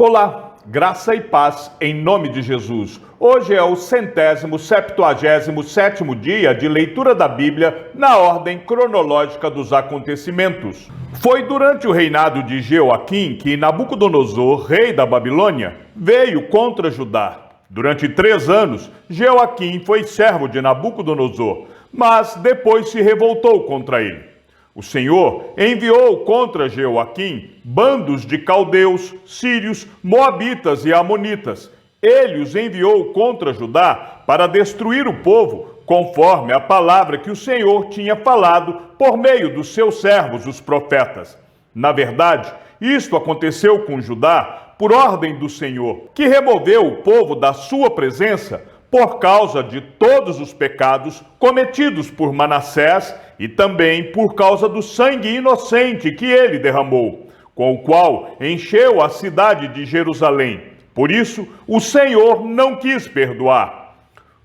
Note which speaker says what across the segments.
Speaker 1: Olá, graça e paz em nome de Jesus. Hoje é o 177º dia de leitura da Bíblia na ordem cronológica dos acontecimentos. Foi durante o reinado de Jeoaquim que Nabucodonosor, rei da Babilônia, veio contra Judá. Durante 3 anos, Jeoaquim foi servo de Nabucodonosor, mas depois se revoltou contra ele. O Senhor enviou contra Jeoaquim bandos de caldeus, sírios, moabitas e amonitas. Ele os enviou contra Judá para destruir o povo, conforme a palavra que o Senhor tinha falado por meio dos seus servos, os profetas. Na verdade, isto aconteceu com Judá por ordem do Senhor, que removeu o povo da sua presença por causa de todos os pecados cometidos por Manassés e também por causa do sangue inocente que ele derramou, com o qual encheu a cidade de Jerusalém. Por isso, o Senhor não quis perdoar.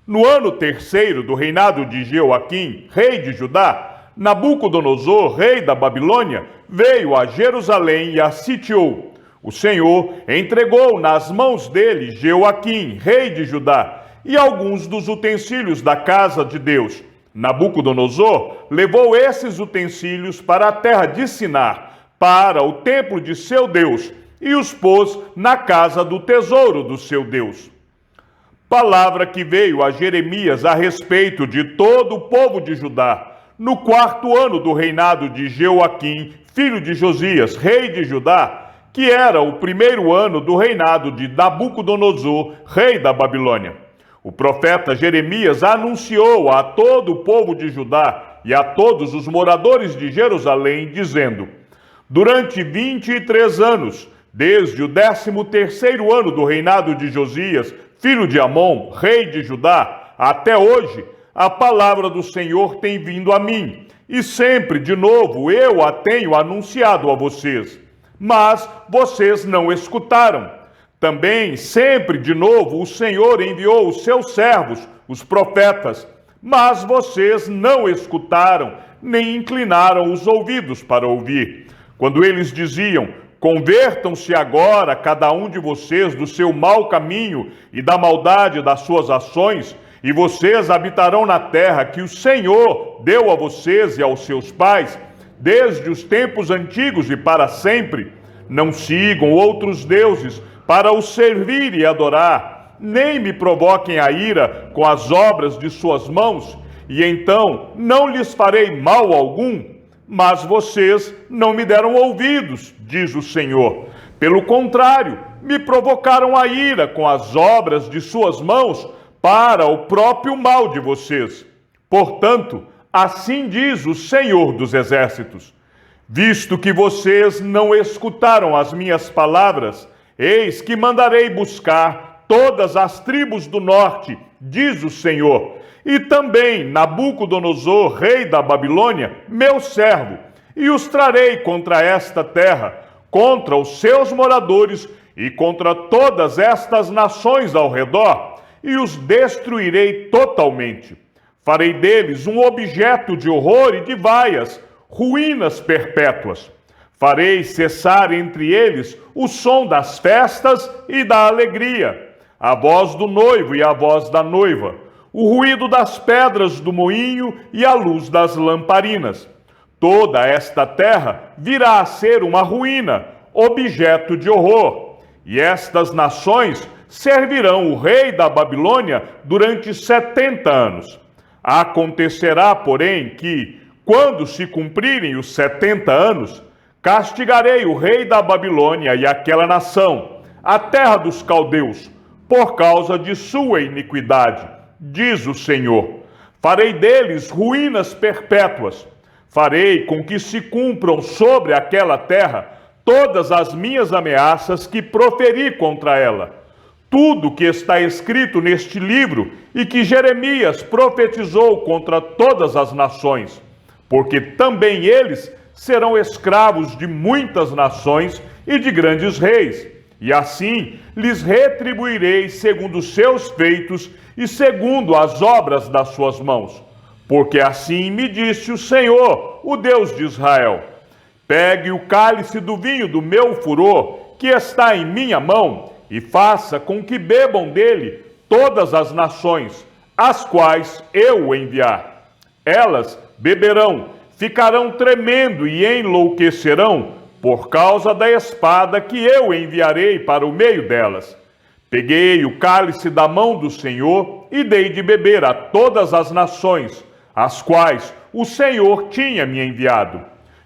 Speaker 1: No ano 3º do reinado de Jeoaquim, rei de Judá, Nabucodonosor, rei da Babilônia, veio a Jerusalém e a sitiou. O Senhor entregou nas mãos dele Jeoaquim, rei de Judá, e alguns dos utensílios da casa de Deus. Nabucodonosor levou esses utensílios para a terra de Sinar, para o templo de seu Deus, e os pôs na casa do tesouro do seu Deus. Palavra que veio a Jeremias a respeito de todo o povo de Judá, no 4º ano do reinado de Jeoaquim, filho de Josias, rei de Judá, que era o 1º ano do reinado de Nabucodonosor, rei da Babilônia. O profeta Jeremias anunciou a todo o povo de Judá e a todos os moradores de Jerusalém, dizendo: durante 23 anos, desde o 13º ano do reinado de Josias, filho de Amon, rei de Judá, até hoje, a palavra do Senhor tem vindo a mim, e sempre de novo eu a tenho anunciado a vocês. Mas vocês não escutaram. Também, sempre de novo, o Senhor enviou os seus servos, os profetas, mas vocês não escutaram, nem inclinaram os ouvidos para ouvir. Quando eles diziam: convertam-se agora, cada um de vocês, do seu mau caminho e da maldade das suas ações, e vocês habitarão na terra que o Senhor deu a vocês e aos seus pais, desde os tempos antigos e para sempre. Não sigam outros deuses para os servir e adorar, nem me provoquem a ira com as obras de suas mãos, e então não lhes farei mal algum. Mas vocês não me deram ouvidos, diz o Senhor. Pelo contrário, me provocaram a ira com as obras de suas mãos para o próprio mal de vocês. Portanto, assim diz o Senhor dos Exércitos: visto que vocês não escutaram as minhas palavras, eis que mandarei buscar todas as tribos do norte, diz o Senhor, e também Nabucodonosor, rei da Babilônia, meu servo, e os trarei contra esta terra, contra os seus moradores e contra todas estas nações ao redor, e os destruirei totalmente. Farei deles um objeto de horror e de vaias, ruínas perpétuas. Farei cessar entre eles o som das festas e da alegria, a voz do noivo e a voz da noiva, o ruído das pedras do moinho e a luz das lamparinas. Toda esta terra virá a ser uma ruína, objeto de horror, e estas nações servirão o rei da Babilônia durante 70 anos. Acontecerá, porém, que, quando se cumprirem os 70 anos, castigarei o rei da Babilônia e aquela nação, a terra dos caldeus, por causa de sua iniquidade, diz o Senhor. Farei deles ruínas perpétuas. Farei com que se cumpram sobre aquela terra todas as minhas ameaças que proferi contra ela. Tudo que está escrito neste livro e que Jeremias profetizou contra todas as nações, porque também eles serão escravos de muitas nações e de grandes reis, e assim lhes retribuirei segundo os seus feitos e segundo as obras das suas mãos. Porque assim me disse o Senhor, o Deus de Israel: pegue o cálice do vinho do meu furor que está em minha mão, e faça com que bebam dele todas as nações, as quais eu o enviar. Elas beberão, ficarão tremendo e enlouquecerão por causa da espada que eu enviarei para o meio delas. Peguei o cálice da mão do Senhor e dei de beber a todas as nações, as quais o Senhor tinha me enviado.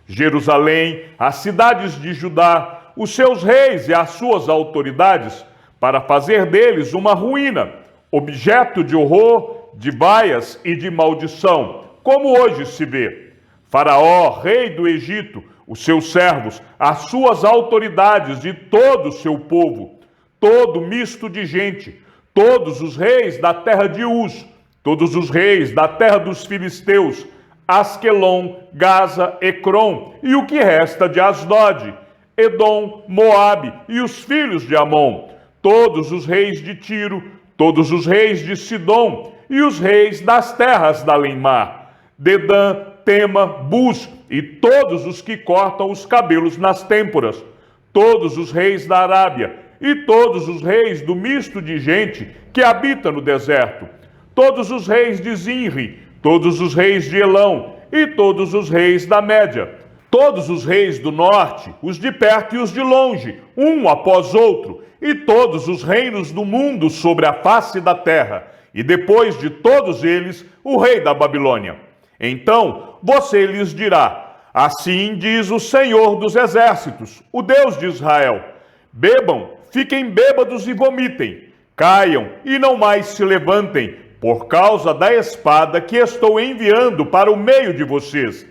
Speaker 1: Jerusalém, as cidades de Judá, os seus reis e as suas autoridades, para fazer deles uma ruína, objeto de horror, de vaias e de maldição, como hoje se vê. Faraó, rei do Egito, os seus servos, as suas autoridades e todo o seu povo, todo misto de gente, todos os reis da terra de Uz, todos os reis da terra dos filisteus, Asquelon, Gaza, Ecrom e o que resta de Asdod, Edom, Moabe e os filhos de Amon, todos os reis de Tiro, todos os reis de Sidom e os reis das terras da além-mar, Dedã, Tema, Bus e todos os que cortam os cabelos nas têmporas, todos os reis da Arábia e todos os reis do misto de gente que habita no deserto, todos os reis de Zinri, todos os reis de Elão e todos os reis da Média, todos os reis do norte, os de perto e os de longe, um após outro, e todos os reinos do mundo sobre a face da terra, e depois de todos eles, o rei da Babilônia. Então você lhes dirá: assim diz o Senhor dos exércitos, o Deus de Israel: bebam, fiquem bêbados e vomitem, caiam e não mais se levantem, por causa da espada que estou enviando para o meio de vocês.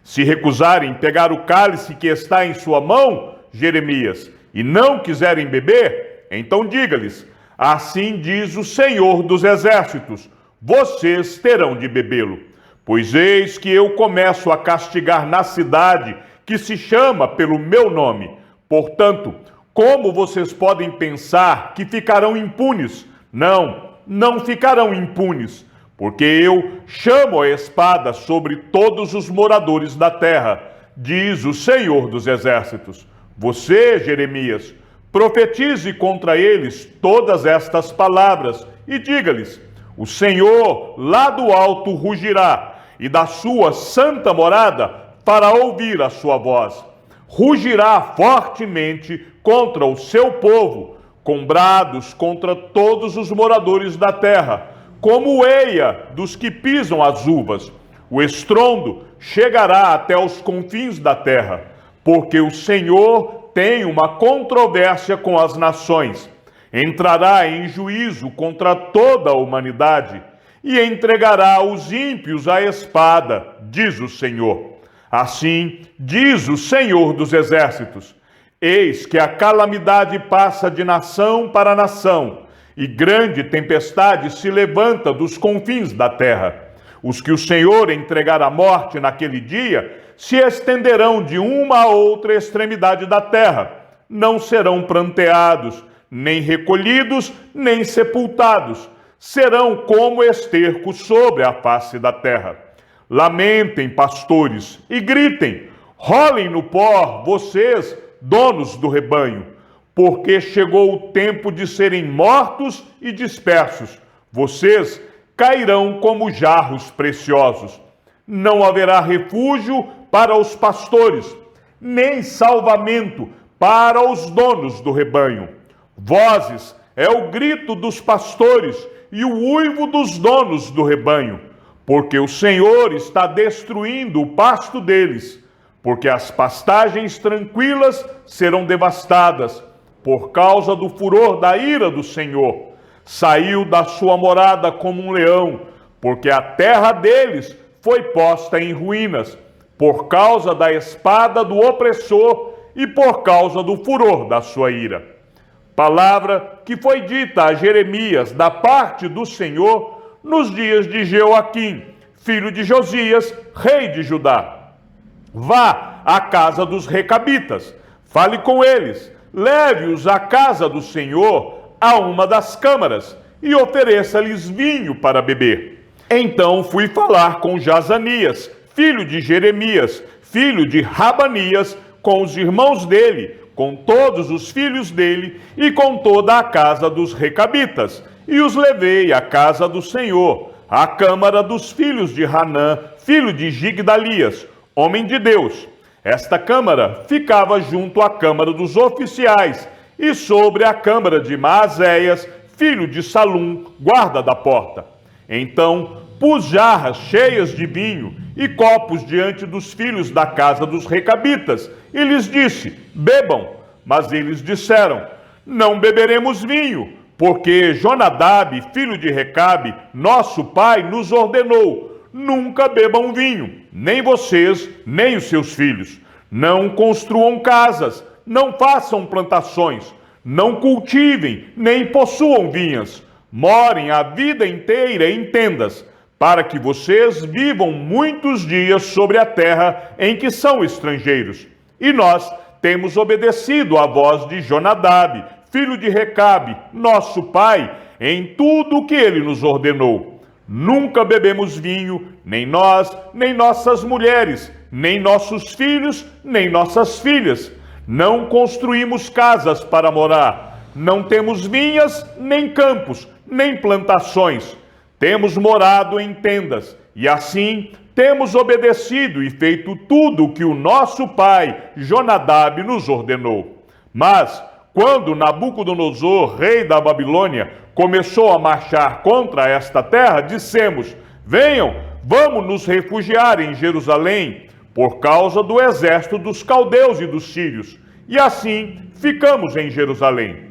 Speaker 1: Se recusarem pegar o cálice que está em sua mão, Jeremias, e não quiserem beber, então diga-lhes: assim diz o Senhor dos exércitos, vocês terão de bebê-lo. Pois eis que eu começo a castigar na cidade que se chama pelo meu nome. Portanto, como vocês podem pensar que ficarão impunes? Não ficarão impunes, porque eu chamo a espada sobre todos os moradores da terra, diz o Senhor dos exércitos. Você, Jeremias, profetize contra eles todas estas palavras e diga-lhes: o Senhor lá do alto rugirá, e da sua santa morada fará ouvir a sua voz. Rugirá fortemente contra o seu povo, com brados contra todos os moradores da terra, como o eia dos que pisam as uvas. O estrondo chegará até os confins da terra, porque o Senhor tem uma controvérsia com as nações. Entrará em juízo contra toda a humanidade e entregará os ímpios à espada, diz o Senhor. Assim diz o Senhor dos exércitos: eis que a calamidade passa de nação para nação, e grande tempestade se levanta dos confins da terra. Os que o Senhor entregar à morte naquele dia se estenderão de uma a outra extremidade da terra. Não serão pranteados, nem recolhidos, nem sepultados. Serão como esterco sobre a face da terra. Lamentem, pastores, e gritem, rolem no pó, vocês, donos do rebanho, porque chegou o tempo de serem mortos e dispersos. Vocês cairão como jarros preciosos. Não haverá refúgio para os pastores, nem salvamento para os donos do rebanho. Vozes é o grito dos pastores e o uivo dos donos do rebanho, porque o Senhor está destruindo o pasto deles, porque as pastagens tranquilas serão devastadas, por causa do furor da ira do Senhor. Saiu da sua morada como um leão, porque a terra deles foi posta em ruínas, por causa da espada do opressor e por causa do furor da sua ira. Palavra que foi dita a Jeremias da parte do Senhor nos dias de Jeoaquim, filho de Josias, rei de Judá. Vá à casa dos recabitas, fale com eles, leve-os à casa do Senhor, a uma das câmaras, e ofereça-lhes vinho para beber. Então fui falar com Jazanias, filho de Jeremias, filho de Rabanias, com os irmãos dele, com todos os filhos dele e com toda a casa dos recabitas, e os levei à casa do Senhor, à câmara dos filhos de Hanã, filho de Gigdalias, homem de Deus. Esta câmara ficava junto à câmara dos oficiais e sobre a câmara de Maazéias, filho de Salum, guarda da porta. Então pus jarras cheias de vinho e copos diante dos filhos da casa dos recabitas e lhes disse: bebam. Mas eles disseram: não beberemos vinho, porque Jonadab, filho de Recabe, nosso pai, nos ordenou: nunca bebam vinho, nem vocês, nem os seus filhos. Não construam casas, não façam plantações, não cultivem, nem possuam vinhas. Morem a vida inteira em tendas, para que vocês vivam muitos dias sobre a terra em que são estrangeiros. E nós temos obedecido à voz de Jonadab, filho de Recabe, nosso pai, em tudo o que ele nos ordenou. Nunca bebemos vinho, nem nós, nem nossas mulheres, nem nossos filhos, nem nossas filhas. Não construímos casas para morar. Não temos vinhas, nem campos, nem plantações. Temos morado em tendas, e assim temos obedecido e feito tudo o que o nosso pai, Jonadab, nos ordenou. Mas, quando Nabucodonosor, rei da Babilônia, começou a marchar contra esta terra, dissemos: venham, vamos nos refugiar em Jerusalém, por causa do exército dos caldeus e dos sírios. E assim ficamos em Jerusalém.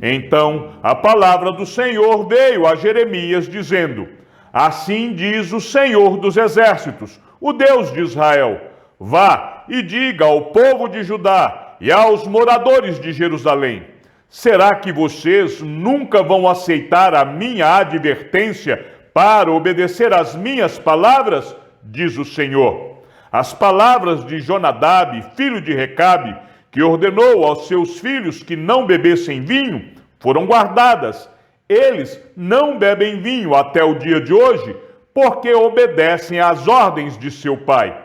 Speaker 1: Então a palavra do Senhor veio a Jeremias, dizendo: assim diz o Senhor dos exércitos, o Deus de Israel: vá e diga ao povo de Judá e aos moradores de Jerusalém: será que vocês nunca vão aceitar a minha advertência para obedecer às minhas palavras? Diz o Senhor. As palavras de Jonadab, filho de Recabe, que ordenou aos seus filhos que não bebessem vinho, foram guardadas. Eles não bebem vinho até o dia de hoje, porque obedecem às ordens de seu pai.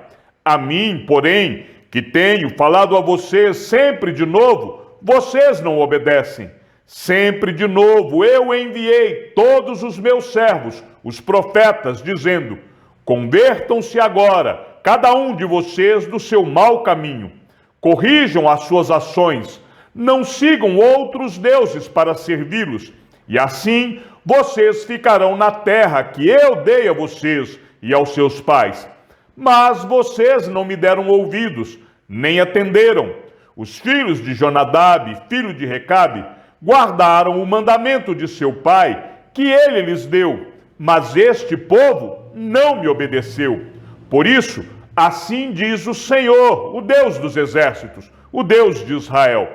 Speaker 1: A mim, porém, que tenho falado a vocês sempre de novo, vocês não obedecem. Sempre de novo eu enviei todos os meus servos, os profetas, dizendo: convertam-se agora, cada um de vocês, do seu mau caminho. Corrijam as suas ações, não sigam outros deuses para servi-los, e assim vocês ficarão na terra que eu dei a vocês e aos seus pais. Mas vocês não me deram ouvidos, nem atenderam. Os filhos de Jonadab, filho de Recabe, guardaram o mandamento de seu pai, que ele lhes deu, mas este povo não me obedeceu. Por isso, assim diz o Senhor, o Deus dos exércitos, o Deus de Israel: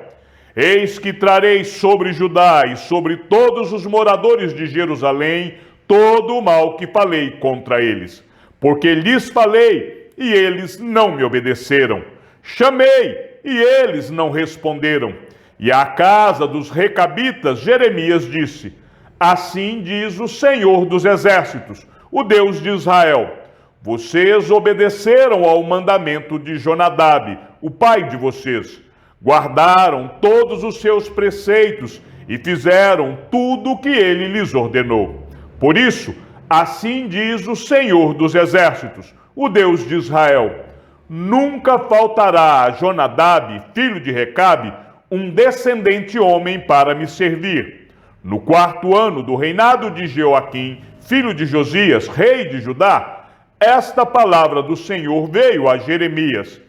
Speaker 1: eis que trarei sobre Judá e sobre todos os moradores de Jerusalém todo o mal que falei contra eles, porque lhes falei e eles não me obedeceram. Chamei e eles não responderam. E à casa dos recabitas, Jeremias disse: assim diz o Senhor dos exércitos, o Deus de Israel: vocês obedeceram ao mandamento de Jonadab, o pai de vocês, guardaram todos os seus preceitos e fizeram tudo o que ele lhes ordenou. Por isso, assim diz o Senhor dos exércitos, o Deus de Israel: nunca faltará a Jonadab, filho de Recabe, um descendente homem para me servir. No 4º ano do reinado de Jeoaquim, filho de Josias, rei de Judá, esta palavra do Senhor veio a Jeremias: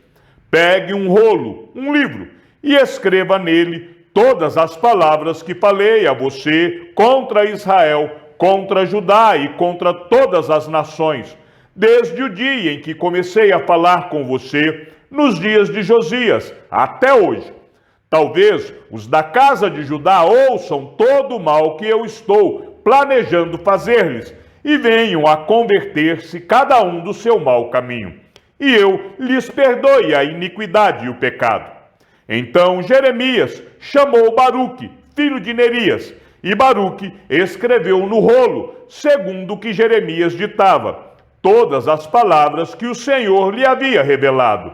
Speaker 1: pegue um rolo, um livro, e escreva nele todas as palavras que falei a você contra Israel, contra Judá e contra todas as nações, desde o dia em que comecei a falar com você, nos dias de Josias, até hoje. Talvez os da casa de Judá ouçam todo o mal que eu estou planejando fazer-lhes e venham a converter-se cada um do seu mau caminho, e eu lhes perdoe a iniquidade e o pecado. Então Jeremias chamou Baruque, filho de Nerias, e Baruque escreveu no rolo, segundo o que Jeremias ditava, todas as palavras que o Senhor lhe havia revelado.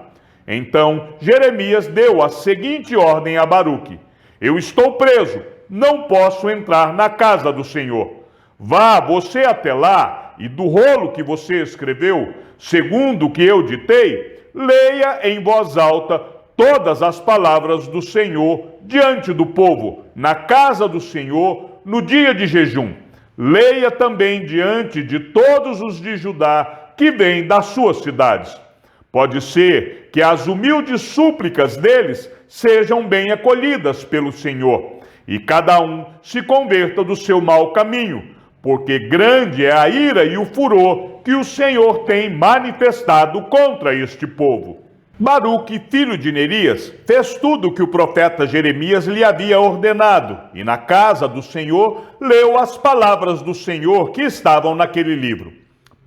Speaker 1: Então Jeremias deu a seguinte ordem a Baruque: eu estou preso, não posso entrar na casa do Senhor. Vá você até lá e do rolo que você escreveu, segundo o que eu ditei, leia em voz alta todas as palavras do Senhor diante do povo, na casa do Senhor, no dia de jejum. Leia também diante de todos os de Judá que vêm das suas cidades. Pode ser que as humildes súplicas deles sejam bem acolhidas pelo Senhor, e cada um se converta do seu mau caminho, porque grande é a ira e o furor que o Senhor tem manifestado contra este povo. Baruque, filho de Nerias, fez tudo o que o profeta Jeremias lhe havia ordenado, e na casa do Senhor leu as palavras do Senhor que estavam naquele livro.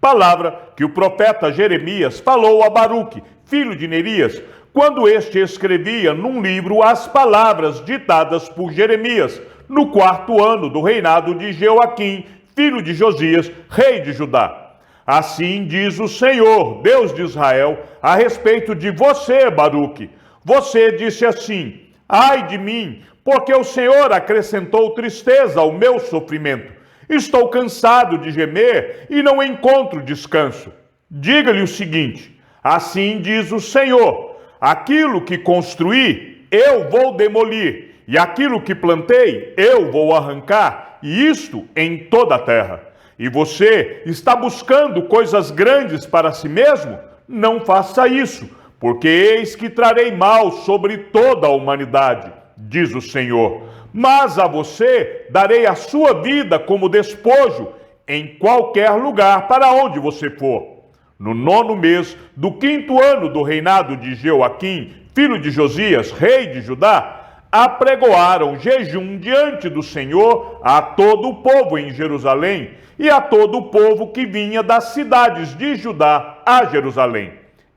Speaker 1: Palavra que o profeta Jeremias falou a Baruque, filho de Nerias, quando este escrevia num livro as palavras ditadas por Jeremias, no 4º ano do reinado de Jeoaquim, filho de Josias, rei de Judá. Assim diz o Senhor, Deus de Israel, a respeito de você, Baruque. Você disse assim: ai de mim, porque o Senhor acrescentou tristeza ao meu sofrimento. Estou cansado de gemer e não encontro descanso. Diga-lhe o seguinte: assim diz o Senhor, aquilo que construí, eu vou demolir, e aquilo que plantei, eu vou arrancar, e isto em toda a terra. E você está buscando coisas grandes para si mesmo? Não faça isso, porque eis que trarei mal sobre toda a humanidade, diz o Senhor. Mas a você darei a sua vida como despojo em qualquer lugar para onde você for. No 9º mês do 5º ano do reinado de Jeoaquim, filho de Josias, rei de Judá, apregoaram jejum diante do Senhor a todo o povo em Jerusalém e a todo o povo que vinha das cidades de Judá a Jerusalém.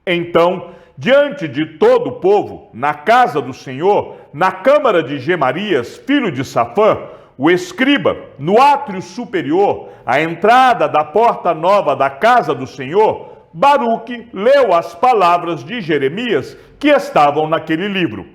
Speaker 1: Então, diante de todo o povo, na casa do Senhor, na câmara de Gemarias, filho de Safã, o escriba, no átrio superior, à entrada da porta nova da casa do Senhor, Baruque leu as palavras de Jeremias que estavam naquele livro.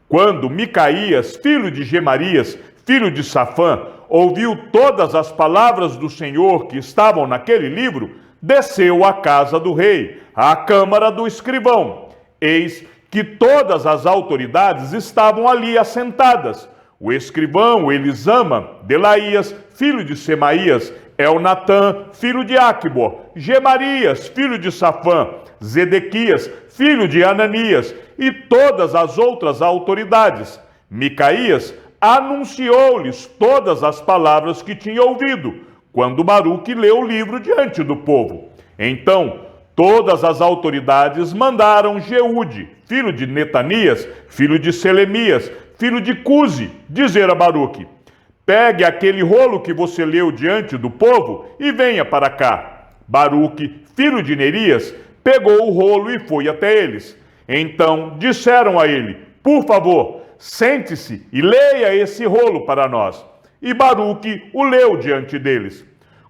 Speaker 1: Quando Micaías, filho de Gemarias, filho de Safã, ouviu todas as palavras do Senhor que estavam naquele livro, desceu à casa do rei, à câmara do escrivão. Eis que todas as autoridades estavam ali assentadas. O escrivão Elisama, Delaías, filho de Semaías, Elnatã, filho de Aquibor, Gemarias, filho de Safã, Zedequias, filho de Ananias, e todas as outras autoridades. Micaías anunciou-lhes todas as palavras que tinha ouvido, quando Baruque leu o livro diante do povo. Então, todas as autoridades mandaram Jeude, filho de Netanias, filho de Selemias, filho de Cusi, dizer a Baruque: pegue aquele rolo que você leu diante do povo e venha para cá. Baruque, filho de Nerias, pegou o rolo e foi até eles. Então disseram a ele: por favor, sente-se e leia esse rolo para nós. E Baruque o leu diante deles.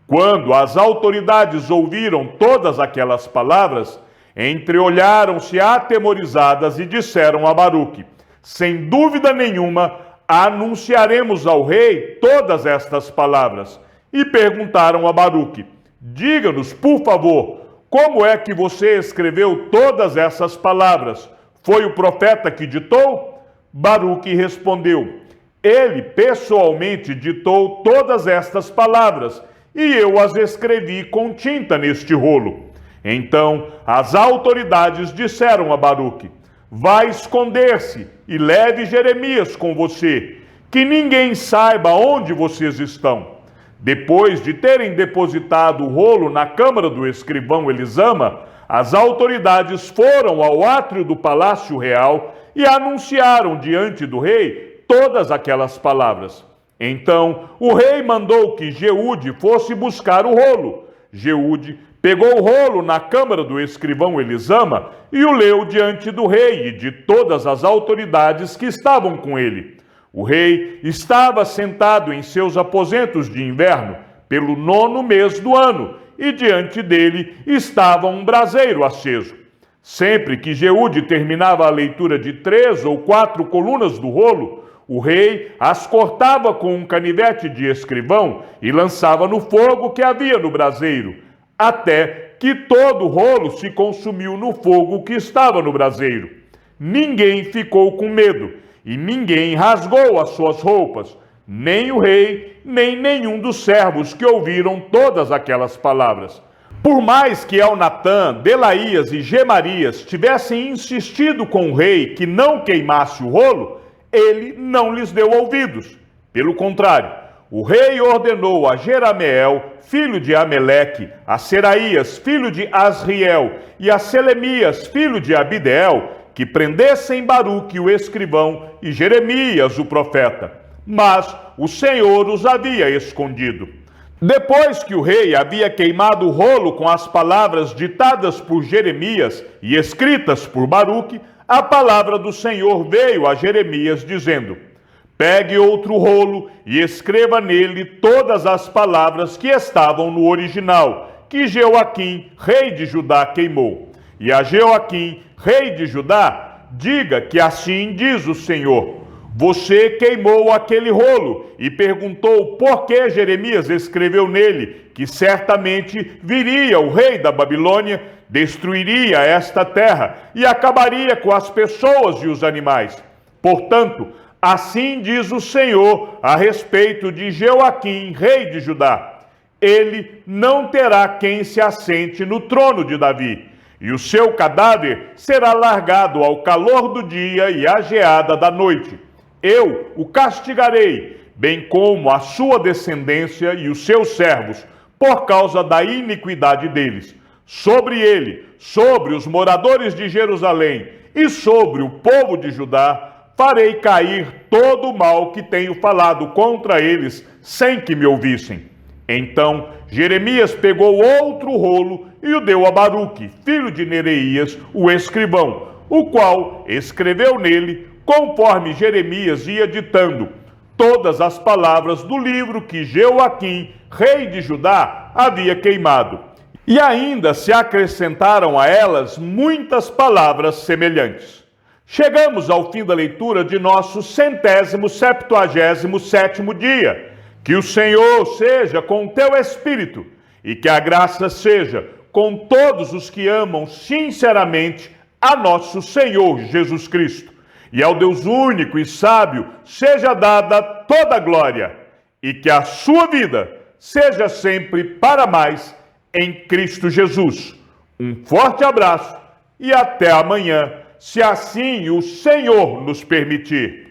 Speaker 1: Quando as autoridades ouviram todas aquelas palavras, entreolharam-se atemorizadas e disseram a Baruque: sem dúvida nenhuma, anunciaremos ao rei todas estas palavras. E perguntaram a Baruque: diga-nos, por favor, como é que você escreveu todas essas palavras? Foi o profeta que ditou? Baruque respondeu: ele pessoalmente ditou todas estas palavras, e eu as escrevi com tinta neste rolo. Então as autoridades disseram a Baruque: vá esconder-se e leve Jeremias com você, que ninguém saiba onde vocês estão. Depois de terem depositado o rolo na câmara do escrivão Elisama, as autoridades foram ao átrio do palácio real e anunciaram diante do rei todas aquelas palavras. Então o rei mandou que Jeude fosse buscar o rolo. Jeude pegou o rolo na câmara do escrivão Elisama e o leu diante do rei e de todas as autoridades que estavam com ele. O rei estava sentado em seus aposentos de inverno, pelo 9º mês do ano, e diante dele estava um braseiro aceso. Sempre que Jeude terminava a leitura de 3 ou 4 colunas do rolo, o rei as cortava com um canivete de escrivão e lançava no fogo que havia no braseiro, até que todo o rolo se consumiu no fogo que estava no braseiro. Ninguém ficou com medo e ninguém rasgou as suas roupas, nem o rei, nem nenhum dos servos que ouviram todas aquelas palavras. Por mais que Elnatã, Delaías e Gemarias tivessem insistido com o rei que não queimasse o rolo, ele não lhes deu ouvidos. Pelo contrário, o rei ordenou a Jerameel, filho de Ameleque, a Seraías, filho de Asriel, e a Selemias, filho de Abideel, que prendessem Baruque, o escrivão, e Jeremias, o profeta. Mas o Senhor os havia escondido. Depois que o rei havia queimado o rolo com as palavras ditadas por Jeremias e escritas por Baruque, a palavra do Senhor veio a Jeremias dizendo: pegue outro rolo e escreva nele todas as palavras que estavam no original, que Jeoaquim, rei de Judá, queimou. E a Jeoaquim, rei de Judá, diga que assim diz o Senhor: você queimou aquele rolo e perguntou por que Jeremias escreveu nele que certamente viria o rei da Babilônia, destruiria esta terra e acabaria com as pessoas e os animais. Portanto, assim diz o Senhor a respeito de Jeoaquim, rei de Judá: ele não terá quem se assente no trono de Davi, e o seu cadáver será largado ao calor do dia e à geada da noite. Eu o castigarei, bem como a sua descendência e os seus servos, por causa da iniquidade deles. Sobre ele, sobre os moradores de Jerusalém e sobre o povo de Judá, farei cair todo o mal que tenho falado contra eles, sem que me ouvissem. Então Jeremias pegou outro rolo e o deu a Baruque, filho de Nereias, o escrivão, o qual escreveu nele, conforme Jeremias ia ditando, todas as palavras do livro que Jeoaquim, rei de Judá, havia queimado. E ainda se acrescentaram a elas muitas palavras semelhantes. Chegamos ao fim da leitura de nosso 177º dia. Que o Senhor seja com o teu espírito e que a graça seja com todos os que amam sinceramente a nosso Senhor Jesus Cristo. E ao Deus único e sábio seja dada toda a glória, e que a sua vida seja sempre para mais em Cristo Jesus. Um forte abraço e até amanhã, se assim o Senhor nos permitir.